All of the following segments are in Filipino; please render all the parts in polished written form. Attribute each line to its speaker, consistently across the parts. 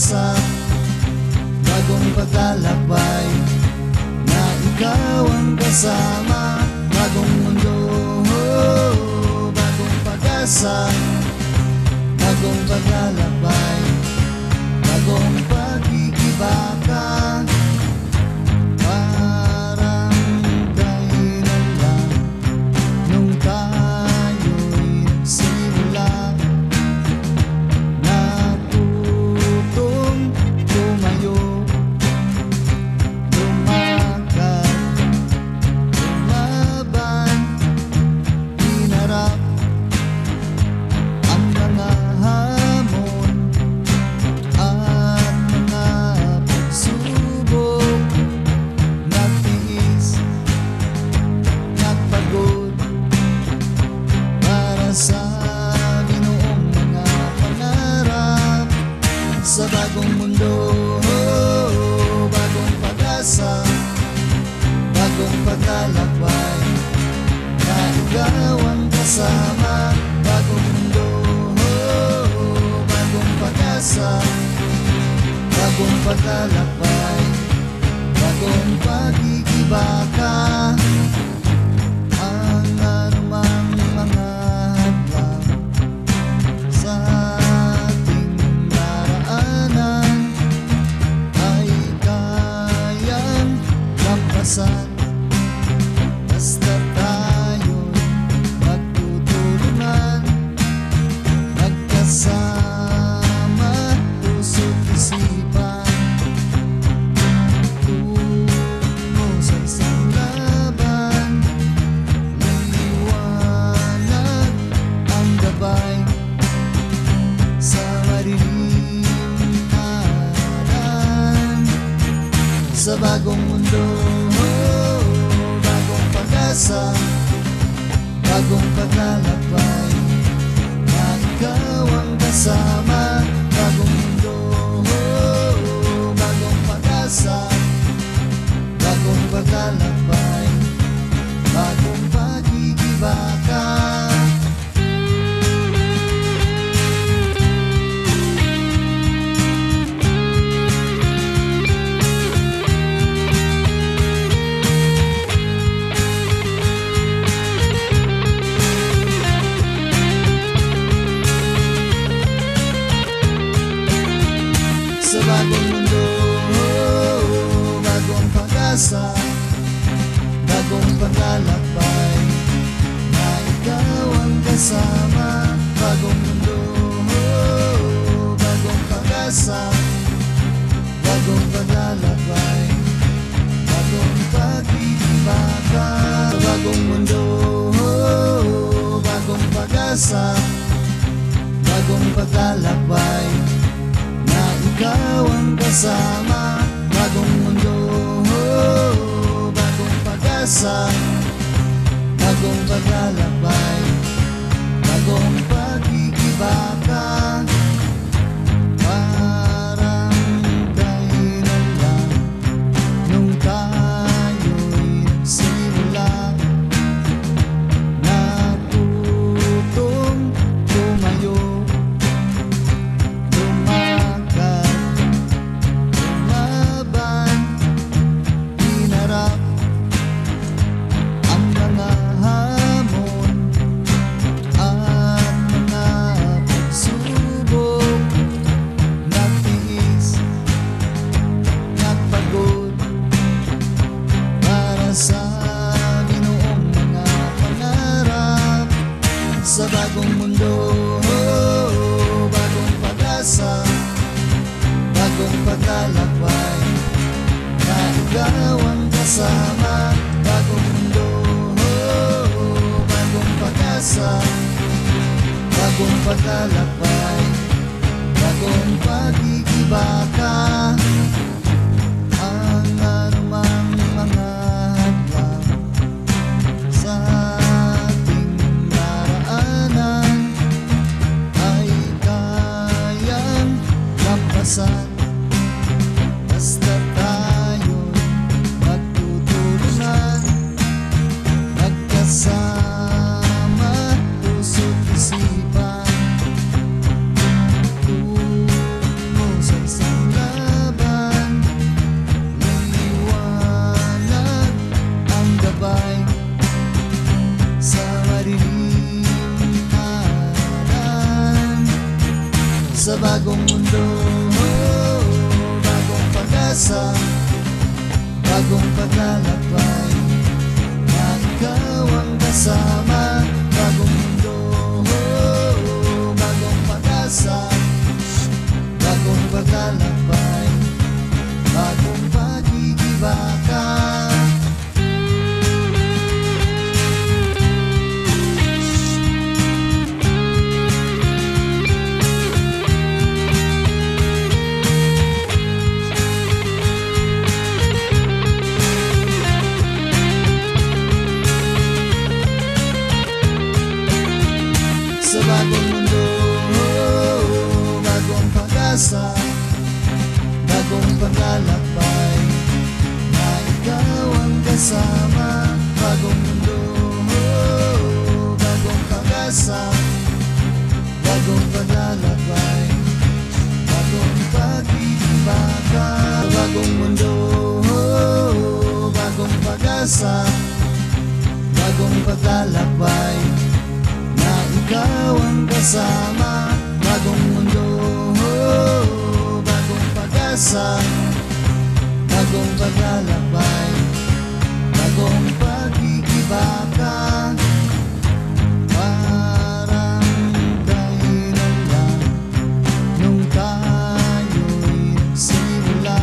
Speaker 1: pag-asa, bagong paglalakbay, na ikaw ang kasama. Bagong mundo, bagong pag-asa, bagong paglalakbay, bagong pagkikibaka. Parang kailan lang nung tayo'y nagsimula, natutong tumayo, lumakad, lumaban, hinarap ang mga hamon at mga pagsubok, nagtiis, nagpagod para sa ginoong mga pangarap. Sa bagong mundo, bagong pag-asa, bagong paglalakbay, na ikaw ang kasama. Bagong mundo, bagong pag-asa, bagong paglalakbay, bagong pagkikibaka. Ang anumang mga hadlang sa ating daraanan ay kayang lampasan, basta tayo'y magtutulungan, magkasama, puso't isipan, tungo sa isang laban. Liwanag ang gabay sa madilim na daan. Sa bagong mundo, bagong pag-asa, bagong paglalakbay, na ikaw ang kasama. Bagong mundo, bagong pag-asa, bagong paglalakbay, bagong pagkikibaka. Sa bagong mundo, bagong pag-asa, bagong paglalakbay, na ikaw ang kasama. Bagong mundo, bagong pag-asa, bagong paglalakbay, bagong pagkikibaka. Sa bagong mundo, bagong pag-asa, bagong paglalakbay, na ikaw ang kasama. Bagong mundo, bagong pag-asa, bagong paglalakbay, bagong pagkikibaka. Parang kailan lang nung tayo'y nagsimula, natutong tumayo, lumakad, lumaban, hinarap ang mga hamon at mga pagsubok, nagtiis, nagpagod para sa ginoong mga pangarap. Sa bagong mundo, bagong pag-asa, bagong paglalakbay, na ikaw ang kasama. Bagong mundo, bagong pag-asa, bagong paglalakbay, bagong pagkikibaka. Ang anumang mga hadlang sa ating daraanan ay kayang lampasan, basta tayo'y magtutulungan, magkasama, puso't isipan, sa bagong mundo, bagong pag-asa, bagong paglalakbay, na ikaw ang kasama. Bagong mundo, bagong pag-asa, bagong paglalakbay, bagong pag-ibaka. Sa bagong mundo, bagong pag-asa, bagong paglalakbay, na ikaw ang kasama. Bagong mundo, bagong pag-asa, bagong paglalakbay, bagong pag-ibaka. Bagong mundo, bagong pag-asa, bagong paglalakbay, na ikaw ang kasama. Bagong mundo, bagong pag-asa, bagong paglalakbay, bagong pag-ibaka. Parang kailan lang nung tayo'y nagsimula,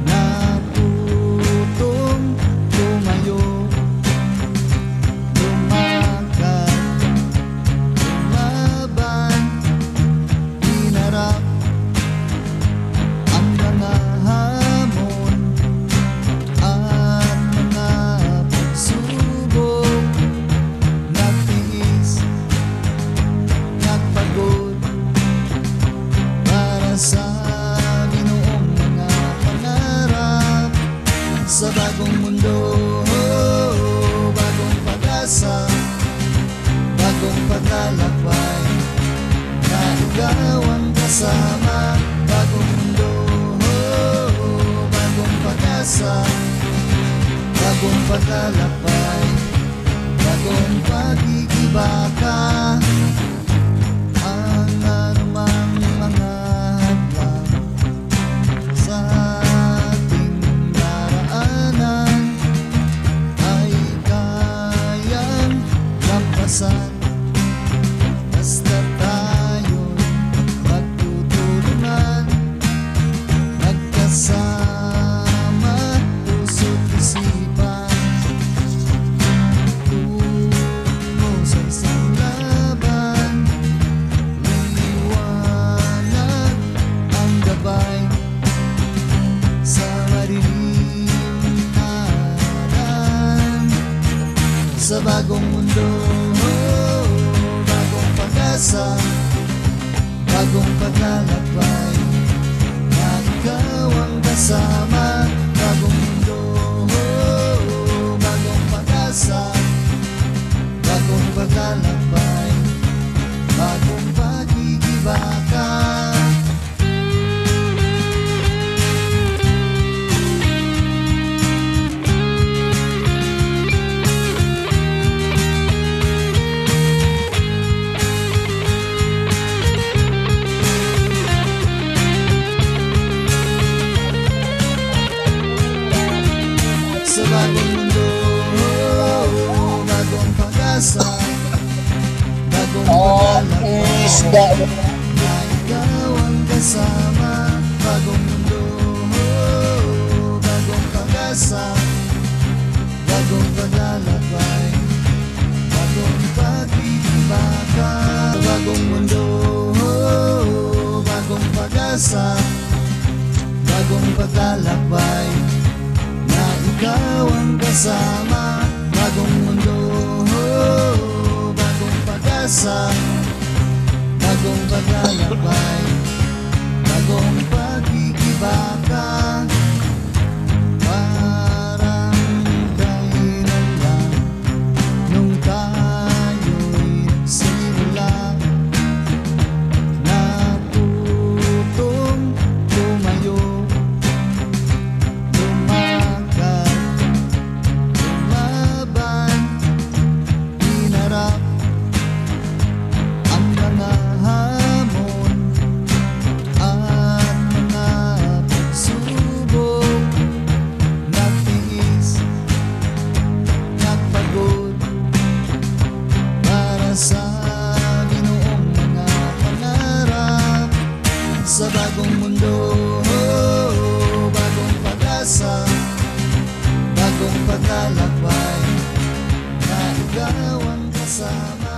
Speaker 1: natutong tumayo, sa ginoong mga pangarap. Sa bagong mundo, bagong pag-asa, bagong paglalakbay, na ikaw ang kasama. Bagong mundo, bagong pag-asa, bagong paglalakbay, bagong pag-ibaka. Ang anumang mga hadlang sa ating daraanan ay kayang lampasan, basta tayo'y magtutulungan, magkasama, puso't isipan, tungo sa isang laban. Liwanag ang gabay sa madilim na daan. Sa bagong mundo, bagong pag-asa, bagong paglalakbay, na ikaw ang kasama. Bagong mundo, bagong pag-asa, bagong paglalakbay, bagong pag-ibaka. Sa bagong mundo, bagong pag-asa, bagong paglalakbay, na ikaw ang kasama. Bagong mundo, bagong pag-asa, bagong paglalakbay, bagong pag-ibaka. Bagong mundo, bagong pag-asa, bagong paglalakbay, na ikaw ang kasama. Bagong mundo, bagong pag-asa, bagong paglalakbay, bagong pag-ibaka. Parang kailan lang nung tayo'y nagsimula, natutong tumayo, ang mga hamon. naglalakbay, na ikaw ang kasama.